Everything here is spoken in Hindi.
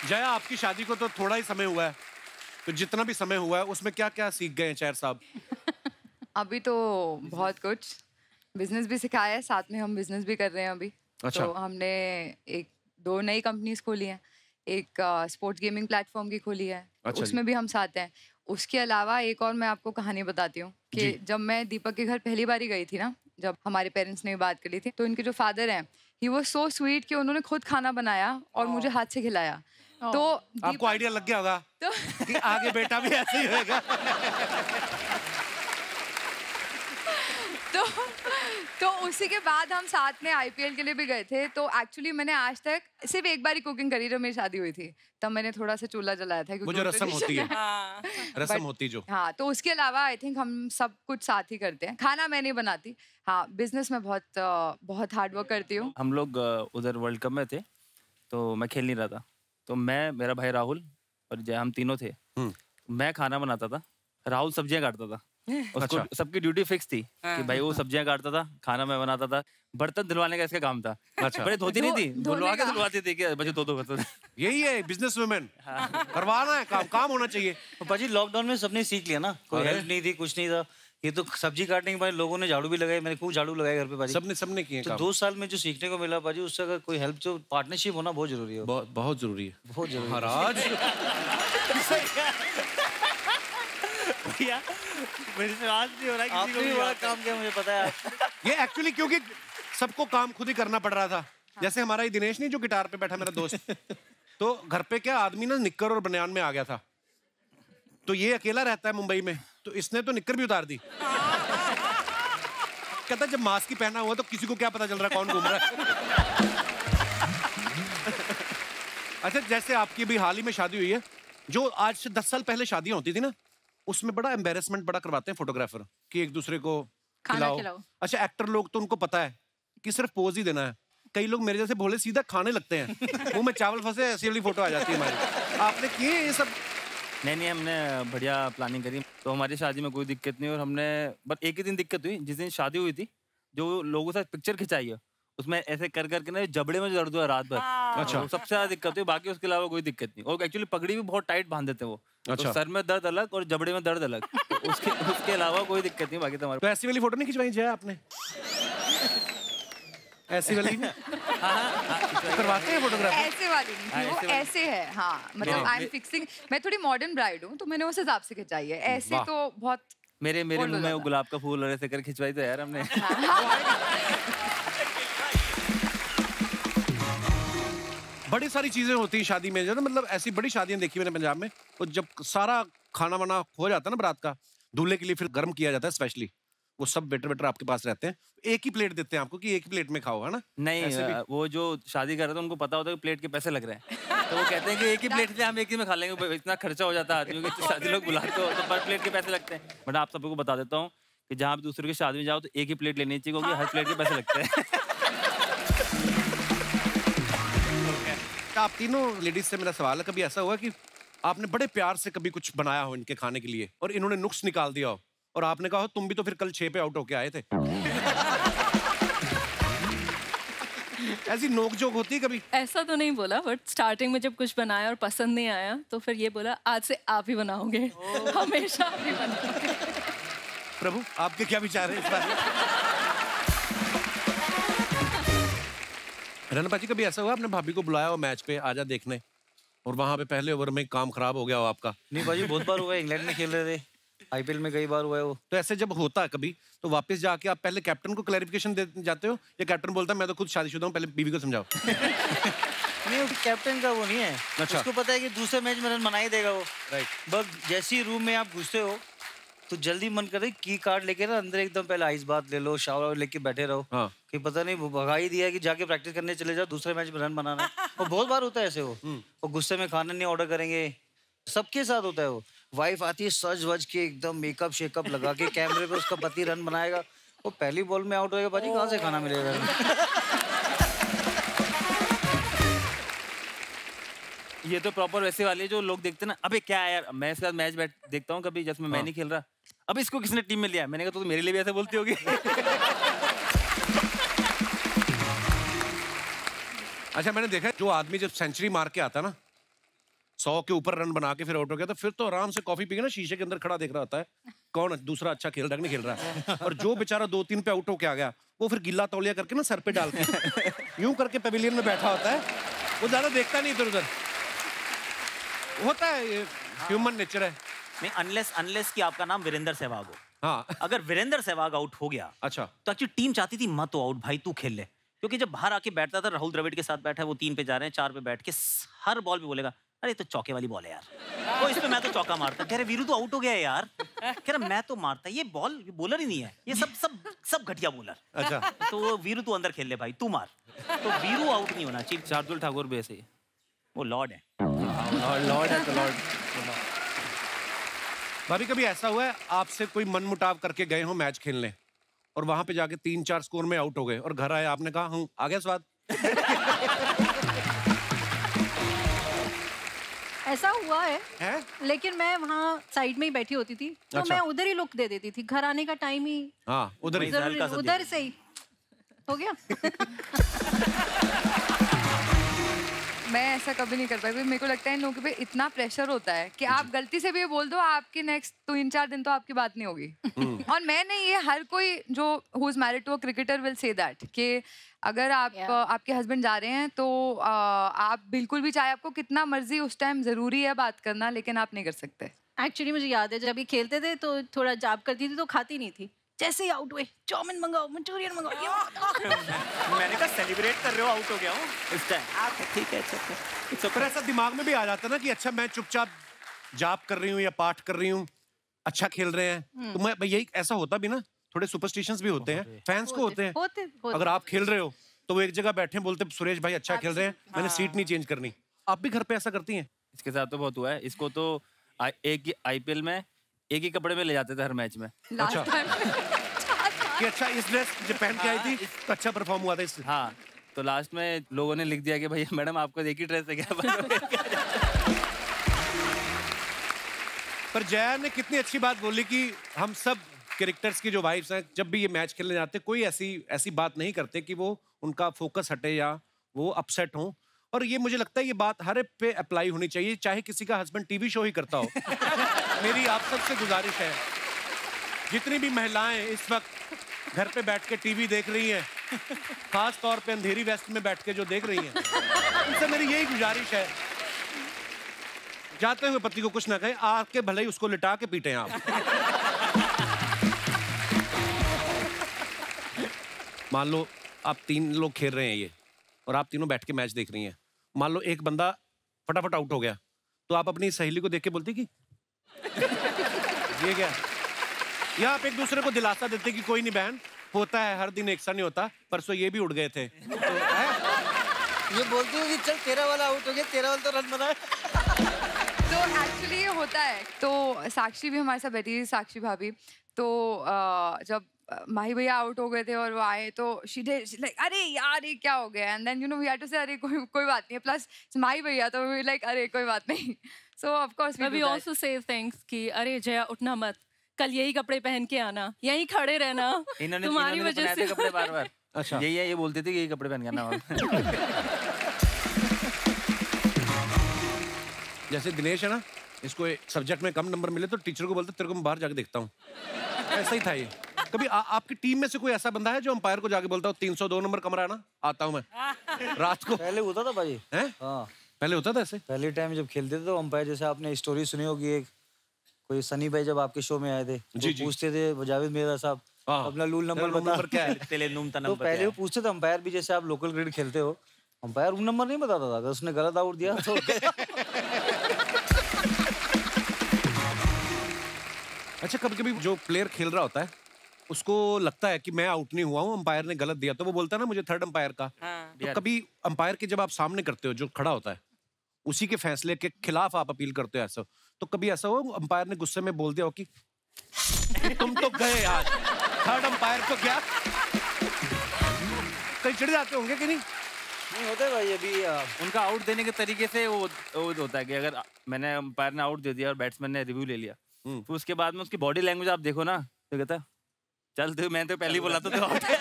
जया, आपकी शादी को तो थोड़ा ही समय हुआ है, तो जितना भी समय हुआ है उसमें क्या क्या सीख गए हैं चैर साहब? अभी तो बहुत कुछ, बिजनेस भी सिखाया है, साथ में हम बिजनेस भी कर रहे हैं अभी। अच्छा। तो हमने दो नई कंपनीज खोली हैं, एक स्पोर्ट्स गेमिंग प्लेटफॉर्म की खोली है। अच्छा उसमें भी हम साथ हैं। उसके अलावा एक और मैं आपको कहानी बताती हूँ कि जब मैं दीपक के घर पहली बार गई थी ना, जब हमारे पेरेंट्स ने बात करी थी, तो इनके जो फादर हैं, ही वाज सो स्वीट कि उन्होंने खुद खाना बनाया और मुझे हाथ से खिलाया। तो आपको आइडिया लग गया होगा तो कि आगे बेटा भी ऐसे ही होएगा। तो तो उसी के बाद हम साथ में आईपीएल के लिए भी गए थे। तो एक्चुअली मैंने आज तक सिर्फ एक बार ही कुकिंग करी जब मेरी शादी हुई थी, तब मैंने थोड़ा सा चूल्हा जलाया था। वो जो रस्म होती है, रस्म होती जो। हाँ, तो उसके अलावा आई थिंक हम सब कुछ साथ ही करते हैं। खाना मैं नहीं बनाती, हाँ बिजनेस में बहुत हार्ड वर्क करती हूँ। हम लोग उधर वर्ल्ड कप में थे, तो मैं खेल नहीं रहा था, तो मैं, मेरा भाई राहुल और जय, हम तीनों थे। मैं खाना बनाता था, राहुल सब्जियां काटता था। उसको सबकी ड्यूटी फिक्स थी कि भाई वो सब्जियां काटता था, खाना मैं बनाता था, बर्तन धुलवाने का इसका काम था। अच्छा। बड़े धोती नहीं थी, धुलवाती थी कि बच्चे दो करते थे। यही है बिजनेस वुमेन, करवाना है काम, काम होना चाहिए। पाजी लॉकडाउन में सबने सीख लिया ना, कोई हेल्प नहीं थी, कुछ नहीं था। ये तो सब्जी काटने के बाद लोगों ने झाड़ू भी लगाए, मैंने खूब झाड़ू लगाए घर पे पाजी। सबने किए तो 2 साल में जो सीखने को मिला पाजी, उससे अगर कोई हेल्प, जो पार्टनरशिप होना बहुत जरूरी है। बहुत जरूरी है, बहुत जरूरी। महाराज भैया मेरे से आज नहीं हो रहा, किसी को भी बड़ा काम किया, मुझे पता है। ये एक्चुअली क्योंकि सबको काम खुद ही करना पड़ रहा था। जैसे हमारा ही दिनेश नहीं, जो गिटार पे बैठा मेरा दोस्त, तो घर पे क्या आदमी ना निक्कर और बनियान में आ गया था, तो ये अकेला रहता है मुंबई में, तो इसने तो निक्कर भी उतार दी। कहता जब मास्क ही पहना हुआ तो किसी को क्या पता चल रहा है कौन घूम रहा है। अच्छा, जैसे आपकी भी हाल ही में शादी हुई है, जो आज से 10 साल पहले शादियां होती थी ना, उसमें बड़ा एम्बेरसमेंट बड़ा करवाते हैं फोटोग्राफर कि एक दूसरे को खिलाओ। अच्छा, एक्टर लोग तो उनको पता है कि सिर्फ पोज ही देना है। कई लोग मेरे जैसे भोले सीधा खाने लगते हैं, मुंह में चावल फंसे ऐसी वाली फोटो आ जाती है हमारी। आपने किए ये सब? नहीं, हमने बढ़िया प्लानिंग करी, तो हमारी शादी में कोई दिक्कत नहीं। और हमने बस एक ही दिन दिक्कत हुई, जिस दिन शादी हुई थी, जो लोगों से पिक्चर खिंचाई है, उसमें ऐसे कर करके ना जबड़े में दर्द हुआ रात भर। अच्छा, सबसे ज्यादा दिक्कत हुई, बाकी उसके अलावा कोई दिक्कत नहीं। और एक्चुअली पगड़ी भी बहुत टाइट बांध देते वो। अच्छा। तो सर में दर्द अलग और जबड़े में दर्द अलग। तो उसके अलावा कोई दिक्कत नहीं बाकी। तुम्हारे तो ऐसी वाली फोटो नहीं खिंचवाई जय आपने? ऐसी वाली करवाते हैं फोटोग्राफी? ऐसे वाली नहीं, वो ऐसे है। हाँ, मतलब आई एम फिक्सिंग, मैं थोड़ी मॉडर्न ब्राइड हूँ, तो मैंने उस हिसाब से खिंचाई है। ऐसे तो बहुत मेरे मुंह में वो गुलाब का फूल और ऐसे कर खिंचवाई तो यार हमने। बड़ी सारी चीजें होती हैं शादी में, जो मतलब ऐसी बड़ी शादियां देखी मैंने पंजाब में, तो जब सारा खाना वाना हो जाता है ना बारात का, दूल्हे के लिए फिर गर्म किया जाता है स्पेशली, वो सब वेटर आपके पास रहते हैं, एक ही प्लेट देते हैं आपको कि एक ही प्लेट में खाओ, है ना? नहीं, वो जो शादी कर रहे थे उनको पता होता है कि प्लेट के पैसे लग रहे हैं, तो वो कहते हैं कि एक ही प्लेट से हम एक ही में खा लेंगे, इतना खर्चा हो जाता है आदमी को, शादी लोग बुलाते हो तो पर प्लेट के पैसे लगते हैं। बट आप सबको बता देता हूँ कि जहाँ भी दूसरे की शादी में जाओ तो एक ही प्लेट लेनी चाहिए, क्योंकि हर प्लेट के पैसे लगते हैं। आप तीनों लेडीज से मेरा सवाल है, कभी ऐसा हुआ कि आपने बड़े प्यार से कभी कुछ बनाया हो इनके खाने के लिए और इन्होंने नुक्स निकाल दिया हो और आपने कहा हो तुम भी तो फिर कल 6 पे आउट होके आए थे? ऐसी नोकझोंक होती है कभी? ऐसा तो नहीं बोला, बट स्टार्टिंग में जब कुछ बनाया और पसंद नहीं आया तो फिर ये बोला आज से आप ही बनाओगे, हमेशा आप ही बनाओगे। प्रभु, आपके क्या विचार है इस बारे में? रना पाजी, कभी ऐसा हुआ आपने भाभी को बुलाया हो मैच पे, आजा देखने, और वहां पे पहले ओवर में काम खराब हो गया हो आपका? नहीं भाजी, बहुत बार हुआ है, इंग्लैंड में खेल रहे थे, आईपीएल में कई बार हुआ है वो। तो ऐसे जब होता है कभी, तो वापस जाके आप पहले कैप्टन को क्लैरिफिकेशन दे जाते हो या कैप्टन बोलता है मैं तो खुद शादीशुदा हूं, पहले बीवी को समझाओ? नहीं, कैप्टन का वो नहीं है। अच्छा। उसको पता है कि दूसरे मैच में रन बना ही देगा वो। राइट। बस जैसे ही रूम में आप घुसते हो तो जल्दी मन करे की कार्ड लेके ना अंदर एकदम पहले आइस बात ले लो, शावर लेके बैठे रहो। हाँ। कि पता नहीं भगा ही दिया कि जाके प्रैक्टिस करने चले जाओ, दूसरे मैच में रन बनाना है। और बहुत बार होता है ऐसे वो। और गुस्से में खाना नहीं ऑर्डर करेंगे, सबके साथ होता है वो। वाइफ आती है सज वज के एकदम मेकअप शेकअप लगा के, कैमरे पे उसका पति रन बनाएगा, वो पहली बॉल में आउट होएगा, बाजी कहाँ से खाना मिलेगा? ये तो प्रॉपर वैसे वाली है जो लोग देखते ना, अबे क्या है यार, मैं इसके साथ मैच देखता हूँ कभी जिसमें मैं नहीं खेल रहा, अब इसको किसने टीम में लिया? मैंने कहा तो मेरे लिए भी ऐसे बोलती होगी। अच्छा, मैंने देखा जो आदमी जब सेंचुरी मार के आता ना, 100 के ऊपर रन बना के फिर आउट हो गया, तो फिर तो आराम से कॉफी पी के ना शीशे के अंदर खड़ा देख रहा होता है कौन दूसरा अच्छा खेल रहा है कि नहीं खेल रहा है। और जो बेचारा 2-3 पे आउट होके आ गया, वो फिर गिल्ला तौलिया करके ना सर पे डाल के यूं करके पेविलियन में बैठा होता है, वो ज्यादा देखता नहीं इधर उधर। होता है, ये ह्यूमन नेचर है। नहीं, अनलेस कि आपका नाम वीरेंद्र सहवाग हो। हाँ, अगर वीरेंद्र सहवाग आउट हो गया, अच्छा, तो एक्चुअली टीम चाहती थी मत हो आउट भाई, तू खेल ले। क्योंकि जब बाहर आके बैठता था, राहुल द्रविड़ के साथ बैठा है, वो 3 पे जा रहे हैं, 4 पे बैठ के हर बॉल पे बोलेगा अरे तो चौके वाली बॉल है यार, वो इसमें मैं तो चौका मारता। कह रहे वीरू तो आउट हो गया है यार, कह रहा मैं तो मारता, ये बॉल बॉलर ही नहीं है, ये सब घटिया बॉलर। अच्छा, तो वीरू तू अंदर खेल ले भाई, तू मार। तो वीरू आउट नहीं होना चाहिए। शार्दुल ठाकुर भी ऐसे ही, वो लॉर्ड है, लॉर्ड है तो लॉर्ड। भाभी कभी ऐसा हुआ है आपसे कोई मनमुटाव करके गए हो मैच खेलने और वहां पे जाके 3-4 स्कोर में आउट हो गए और घर आए, आपने कहा हूँ आ गया स्वाद? ऐसा हुआ है? लेकिन मैं वहाँ साइड में ही बैठी होती थी, तो अच्छा। मैं उधर ही लुक दे देती थी, घर आने का टाइम ही हाँ उधर ही, उधर से ही हो गया। मैं ऐसा कभी नहीं कर पाई, मेरे को लगता है इन लोगों पे इतना प्रेशर होता है कि आप गलती से भी ये बोल दो, आपके नेक्स्ट 3-4 दिन तो आपकी बात नहीं होगी। और मैं नहीं, ये हर कोई जो who is married to a cricketer will say that कि अगर आप आपके हस्बैंड जा रहे हैं तो आप बिल्कुल भी, चाहे आपको कितना मर्जी उस टाइम जरूरी है बात करना, लेकिन आप नहीं कर सकते। एक्चुअली मुझे याद है जब ये खेलते थे तो थोड़ा जाप करती थी तो खाती नहीं थी, जैसे ही आउट हुए चाउमीन मंगाओ, मंचूरियन मंगाओ। मैंने कहा सेलिब्रेट कर रहे हो, आउट हो गया हूँ इस टाइम, ठीक है। पर ऐसा दिमाग में भी आ जाता ना कि अच्छा मैं चुपचाप जाप कर रही हूँ या पाठ कर रही हूँ, अच्छा खेल रहे हैं, तो मैं यही ऐसा होता भी ना, थोड़े सुपरस्टिशंस भी होते हैं, फैंस को होते हैं। अगर आप खेल रहे हो तो वो एक जगह बैठे बोलते सुरेश भाई अच्छा खेल रहे हैं, मैंने सीट नहीं चेंज करनी। आप भी घर पे ऐसा करती हैं? इसके साथ तो बहुत हुआ है। इसको तो एक ही IPL में एक ही कपड़े में ले जाते थे हर मैच में। अच्छा कि अच्छा इस ड्रेस जो पहन के आई थी तो अच्छा परफॉर्म हुआ था इससे। हाँ, तो लास्ट में लोगों ने लिख दिया कि भाई मैडम आपको एक ही ड्रेस है क्या? पर जया ने कितनी अच्छी बात बोली कि हम सब कैरेक्टर्स की जो वाइफ्स हैं, जब भी ये मैच खेलने जाते कोई ऐसी बात नहीं करते कि वो उनका फोकस हटे या वो अपसेट हो। और ये मुझे लगता है ये बात हर एक पे अप्लाई होनी चाहिए, चाहे किसी का हस्बैंड टीवी शो ही करता हो। मेरी आप सबसे गुजारिश है, जितनी भी महिलाएं इस वक्त घर पे बैठ के टीवी देख रही हैं, खास तौर पे अंधेरी वेस्ट में बैठ के जो देख रही हैं, उनसे मेरी यही गुजारिश है, जाते हुए पति को कुछ ना कहे, आके भले ही उसको लिटा के पीटे आप। मान लो आप 3 लोग खेल रहे हैं ये और आप तीनों बैठ के मैच देख रही हैं, मान लो एक बंदा फटाफट आउट हो गया, तो आप अपनी सहेली को देख के बोलती कि ये क्या, या आप एक दूसरे को दिलासा देते कि कोई नहीं बहन, होता है, हर दिन एक सा नहीं होता, परसों ये भी उड़ गए थे। तो ये बोलती हूँ कि चल तेरा वाला आउट हो गया, तेरा वाला तो रन बना। तो एक्चुअली ये होता है। तो साक्षी भी हमारे साथ बैठी थी, साक्षी भाभी, तो जब माही भैया आउट हो गए थे और वो आए तो शी लाइक अरे यार ये क्या हो गया, and then you know we had to say अरे कोई बात नहीं है, प्लस माही भैया तो वी लाइक अरे कोई बात नहीं। So of course we also say things कि अरे जया उठना मत, कल यही कपड़े पहन के आना, यहीं खड़े रहना, तुम्हारी वजह से कपड़े बार-बार। अच्छा यही है, ये बोलते थे कि यही कपड़े पहन के आना। जैसे दिनेश है ना, इसको सब्जेक्ट में कम नंबर मिले तो टीचर को बोलते तेरे को मैं बाहर जाके देखता हूँ, ऐसा ही था ये। कभी आपकी टीम में से कोई ऐसा बंदा है जो अंपायर को जाके बोलता हो 302 नंबर कमरा है ना, आता हूँ मैं रात को? पहले होता था भाई। हैं? हाँ पहले होता था ऐसे। पहले टाइम जब खेलते थे तो अंपायर, जैसे आपने स्टोरी सुनी होगी, एक कोई सनी भाई जब आपके शो में आए थे, जी, तो पूछते थे जावेद मिर्जा साहब अपना लूल नंबर क्या है? तो पहले वो पूछते थे अंपायर भी, जैसे आप लोकल क्रिकेट खेलते हो, अंपायर रूल नंबर नहीं बताता था, अगर उसने गलत आउट दिया तो अच्छा कभी कभी जो प्लेयर खेल रहा होता है उसको लगता है कि मैं आउट नहीं हुआ हूँ, अंपायर ने गलत दिया, तो वो बोलता है ना मुझे थर्ड अंपायर का। तो कभी अंपायर के जब आप सामने करते हो, जो खड़ा होता है उसी के फैसले के खिलाफ आप अपील करते हो, ऐसा तो कभी ऐसा हो अंपायर ने गुस्से में बोल दिया हो कि तुम तो गए यार, थर्ड अंपायर को क्या, कहीं चिढ़ जाते होंगे कि नहीं? नहीं होता भाई। अभी उनका आउट देने के तरीके से वो होता है कि अगर मैंने अंपायर ने आउट दे दिया और बैट्समैन ने रिव्यू ले लिया, फिर उसके बाद में उसकी बॉडी लैंग्वेज आप देखो ना, तो कहता है चल तू, मैं तो पहले ही बोला था तो आउट है।